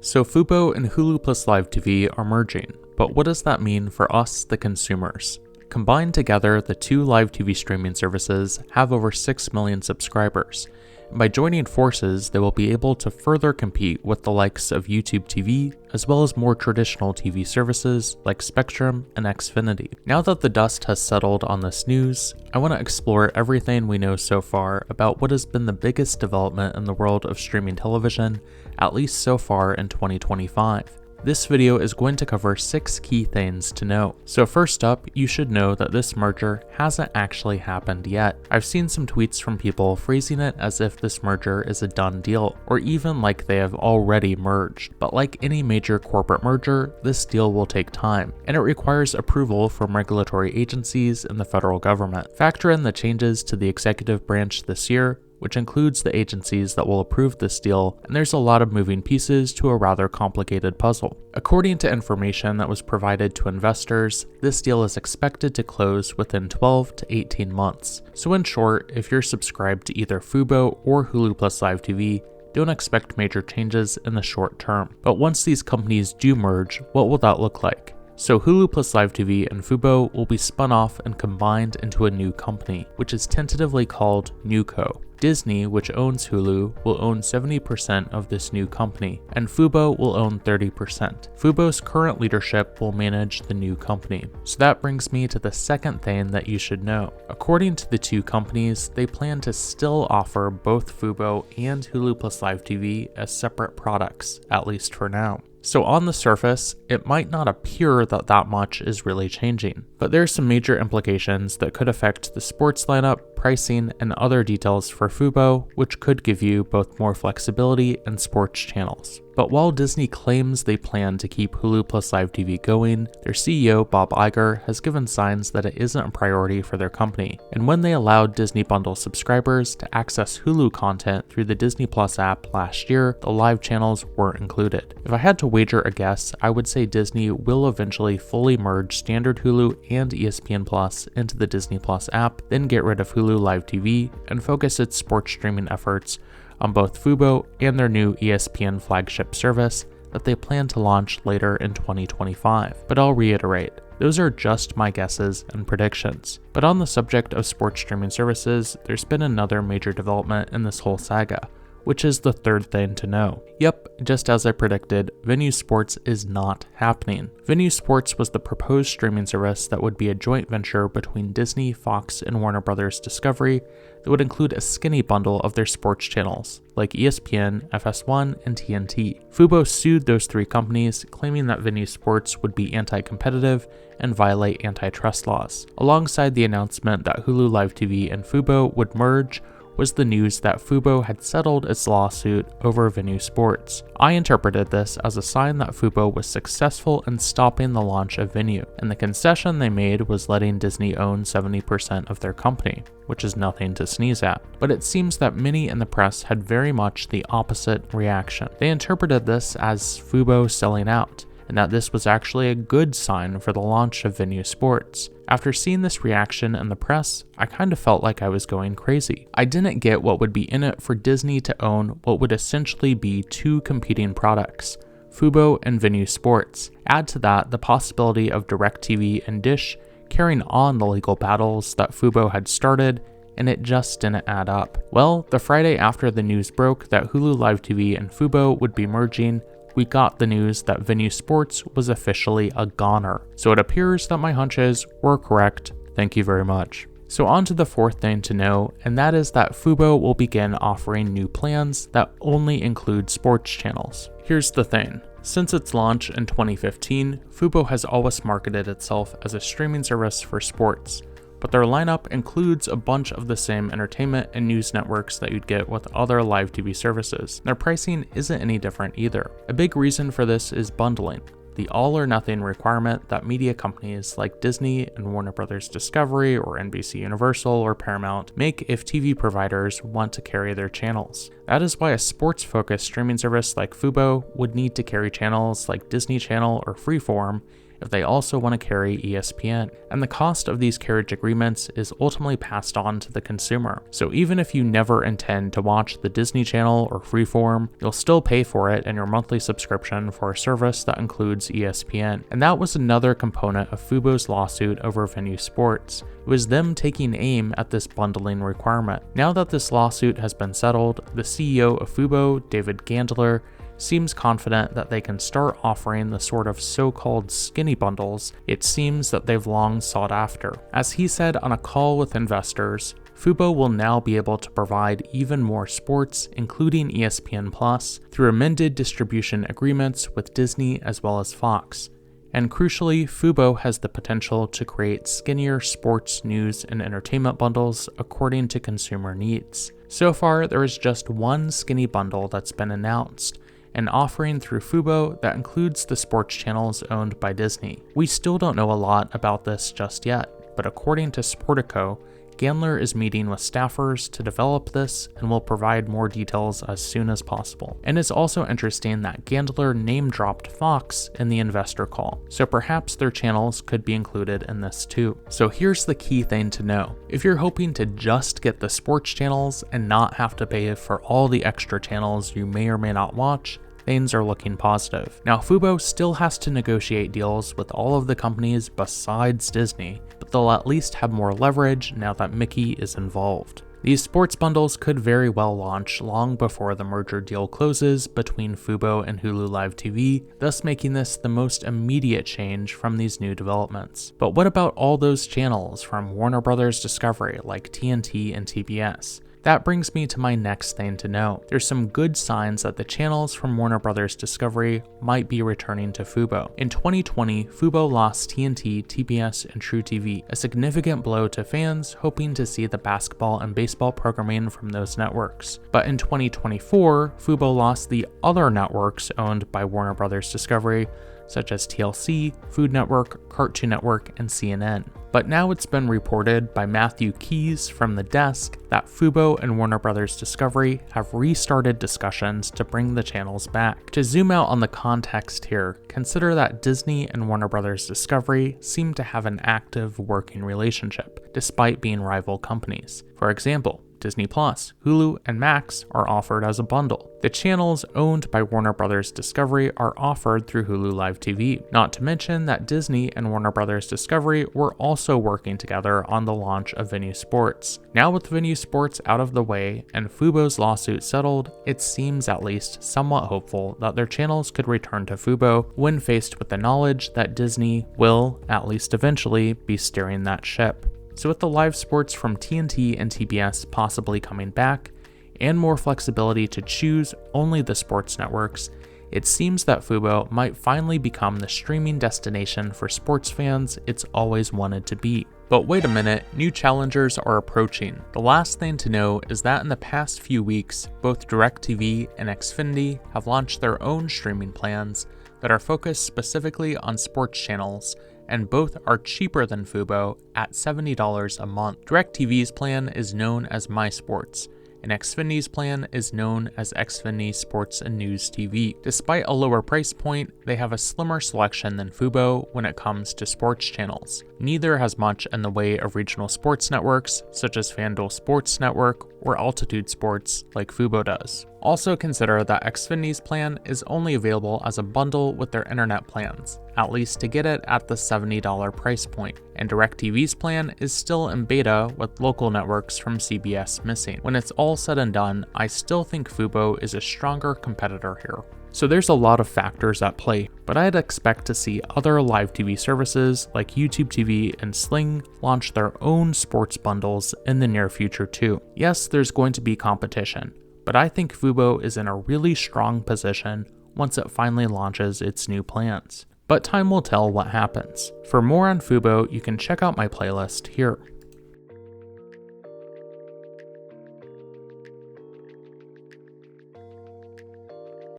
So Fubo and Hulu Plus Live TV are merging, but what does that mean for us, the consumers? Combined together, the two live TV streaming services have over 6 million subscribers. And by joining forces, they will be able to further compete with the likes of YouTube TV, as well as more traditional TV services like Spectrum and Xfinity. Now that the dust has settled on this news, I want to explore everything we know so far about what has been the biggest development in the world of streaming television, at least so far in 2025. This video is going to cover 6 key things to know. So first up, you should know that this merger hasn't actually happened yet. I've seen some tweets from people phrasing it as if this merger is a done deal, or even like they have already merged. But like any major corporate merger, this deal will take time, and it requires approval from regulatory agencies in the federal government. Factor in the changes to the executive branch this year, which includes the agencies that will approve this deal, and there's a lot of moving pieces to a rather complicated puzzle. According to information that was provided to investors, this deal is expected to close within 12 to 18 months. So in short, if you're subscribed to either Fubo or Hulu Plus Live TV, don't expect major changes in the short term. But once these companies do merge, what will that look like? So Hulu Plus Live TV and Fubo will be spun off and combined into a new company, which is tentatively called NewCo. Disney, which owns Hulu, will own 70% of this new company, and Fubo will own 30%. Fubo's current leadership will manage the new company. So that brings me to the second thing that you should know. According to the two companies, they plan to still offer both Fubo and Hulu Plus Live TV as separate products, at least for now. So on the surface, it might not appear that much is really changing, but there are some major implications that could affect the sports lineup, pricing, and other details for Fubo, which could give you both more flexibility and sports channels. But while Disney claims they plan to keep Hulu Plus Live TV going, their CEO Bob Iger has given signs that it isn't a priority for their company. And when they allowed Disney Bundle subscribers to access Hulu content through the Disney Plus app last year, the live channels weren't included. If I had to wager a guess, I would say Disney will eventually fully merge standard Hulu and ESPN Plus into the Disney Plus app, then get rid of Hulu Live TV and focus its sports streaming efforts on both Fubo and their new ESPN flagship service that they plan to launch later in 2025. But I'll reiterate, those are just my guesses and predictions. But on the subject of sports streaming services, there's been another major development in this whole saga, which is the third thing to know. Yep, just as I predicted, Venu Sports is not happening. Venu Sports was the proposed streaming service that would be a joint venture between Disney, Fox, and Warner Bros. Discovery that would include a skinny bundle of their sports channels, like ESPN, FS1, and TNT. Fubo sued those three companies, claiming that Venu Sports would be anti-competitive and violate antitrust laws. Alongside the announcement that Hulu Live TV and Fubo would merge, was the news that Fubo had settled its lawsuit over Venu Sports. I interpreted this as a sign that Fubo was successful in stopping the launch of Venu, and the concession they made was letting Disney own 70% of their company, which is nothing to sneeze at. But it seems that many in the press had very much the opposite reaction. They interpreted this as Fubo selling out, and that this was actually a good sign for the launch of Venu Sports. After seeing this reaction in the press, I kind of felt like I was going crazy. I didn't get what would be in it for Disney to own what would essentially be two competing products, Fubo and Venu Sports. Add to that the possibility of DirecTV and Dish carrying on the legal battles that Fubo had started, and it just didn't add up. Well, the Friday after the news broke that Hulu Live TV and Fubo would be merging, we got the news that Venu Sports was officially a goner. So it appears that my hunches were correct. Thank you very much. So on to the fourth thing to know, and that is that Fubo will begin offering new plans that only include sports channels. Here's the thing. Since its launch in 2015, Fubo has always marketed itself as a streaming service for sports, but their lineup includes a bunch of the same entertainment and news networks that you'd get with other live TV services. Their pricing isn't any different either. A big reason for this is bundling, the all or nothing requirement that media companies like Disney and Warner Bros. Discovery or NBC Universal or Paramount make if TV providers want to carry their channels. That is why a sports-focused streaming service like Fubo would need to carry channels like Disney Channel or Freeform if they also want to carry ESPN, and the cost of these carriage agreements is ultimately passed on to the consumer. So even if you never intend to watch the Disney Channel or Freeform, you'll still pay for it in your monthly subscription for a service that includes ESPN. And that was another component of Fubo's lawsuit over Venu Sports. It was them taking aim at this bundling requirement. Now that this lawsuit has been settled, the CEO of Fubo, David Gandler, seems confident that they can start offering the sort of so-called skinny bundles it seems that they've long sought after. As he said on a call with investors, Fubo will now be able to provide even more sports, including ESPN Plus, through amended distribution agreements with Disney as well as Fox. And crucially, Fubo has the potential to create skinnier sports, news, and entertainment bundles according to consumer needs. So far, there is just one skinny bundle that's been announced, an offering through Fubo that includes the sports channels owned by Disney. We still don't know a lot about this just yet, but according to Sportico, Gandler is meeting with staffers to develop this and will provide more details as soon as possible. And it's also interesting that Gandler name-dropped Fox in the investor call, so perhaps their channels could be included in this too. So here's the key thing to know. If you're hoping to just get the sports channels and not have to pay for all the extra channels you may or may not watch, things are looking positive. Now, Fubo still has to negotiate deals with all of the companies besides Disney, but they'll at least have more leverage now that Mickey is involved. These sports bundles could very well launch long before the merger deal closes between Fubo and Hulu Live TV, thus making this the most immediate change from these new developments. But what about all those channels from Warner Bros. Discovery like TNT and TBS? That brings me to my next thing to know. There's some good signs that the channels from Warner Bros. Discovery might be returning to Fubo. In 2020, Fubo lost TNT, TBS, and truTV, a significant blow to fans hoping to see the basketball and baseball programming from those networks. But in 2024, Fubo lost the other networks owned by Warner Bros. Discovery, such as TLC, Food Network, Cartoon Network, and CNN. But now it's been reported by Matthew Keys from The Desk that Fubo and Warner Bros. Discovery have restarted discussions to bring the channels back. To zoom out on the context here, consider that Disney and Warner Bros. Discovery seem to have an active working relationship, despite being rival companies. For example, Disney Plus, Hulu, and Max are offered as a bundle. The channels owned by Warner Bros. Discovery are offered through Hulu Live TV, not to mention that Disney and Warner Bros. Discovery were also working together on the launch of Venu Sports. Now with Venu Sports out of the way and Fubo's lawsuit settled, it seems at least somewhat hopeful that their channels could return to Fubo when faced with the knowledge that Disney will, at least eventually, be steering that ship. So with the live sports from TNT and TBS possibly coming back, and more flexibility to choose only the sports networks, it seems that Fubo might finally become the streaming destination for sports fans it's always wanted to be. But wait a minute, new challengers are approaching. The last thing to know is that in the past few weeks, both DirecTV and Xfinity have launched their own streaming plans that are focused specifically on sports channels, and both are cheaper than Fubo at $70 a month. DirecTV's plan is known as MySports, and Xfinity's plan is known as Xfinity Sports and News TV. Despite a lower price point, they have a slimmer selection than Fubo when it comes to sports channels. Neither has much in the way of regional sports networks, such as FanDuel Sports Network or Altitude Sports like Fubo does. Also consider that Xfinity's plan is only available as a bundle with their internet plans, at least to get it at the $70 price point, and DirecTV's plan is still in beta with local networks from CBS missing. When it's all said and done, I still think Fubo is a stronger competitor here. So there's a lot of factors at play, but I'd expect to see other live TV services like YouTube TV and Sling launch their own sports bundles in the near future too. Yes, there's going to be competition, but I think Fubo is in a really strong position once it finally launches its new plans. But time will tell what happens. For more on Fubo, you can check out my playlist here.